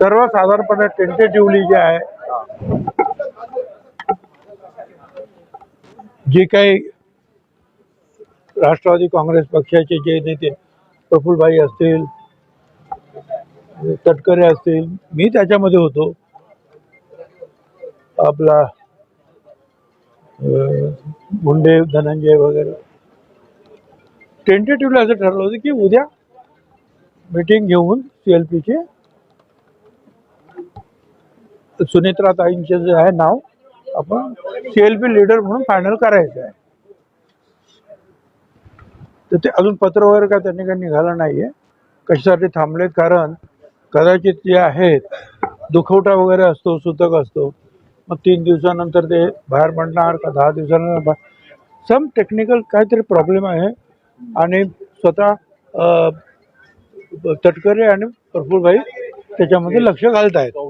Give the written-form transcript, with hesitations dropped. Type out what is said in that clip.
सर्वसाधारणपणे टेंटेटिव्हली जे आहे, जे काही राष्ट्रवादी काँग्रेस पक्षाचे जे नेते प्रफुल्लभाई असतील, तटकरे असतील, मी त्याच्यामध्ये होतो. आपला मुंडे धनंजय वगैरे टेंटेटिव्हली असं ठरलं होतं की उद्या मीटिंग घेऊन CLPचे सुनेत्राताईंचे जे आहे नाव आपण CLP लीडर म्हणून फायनल करायचं आहे. तर ते अजून पत्र वगैरे काय त्यांनी काही निघालं नाहीये. कशासाठी थांबलेत? कारण कदाचित जे आहेत दुखवटा वगैरे असतो, सूतक असतो, मग 3 दिवसानंतर ते बाहेर पडणार का 10 दिवसानंतर सम टेक्निकल काहीतरी प्रॉब्लेम आहे. आणि स्वतः तटकरे आणि प्रफुल्लभाई त्याच्यामध्ये लक्ष घालत आहेत.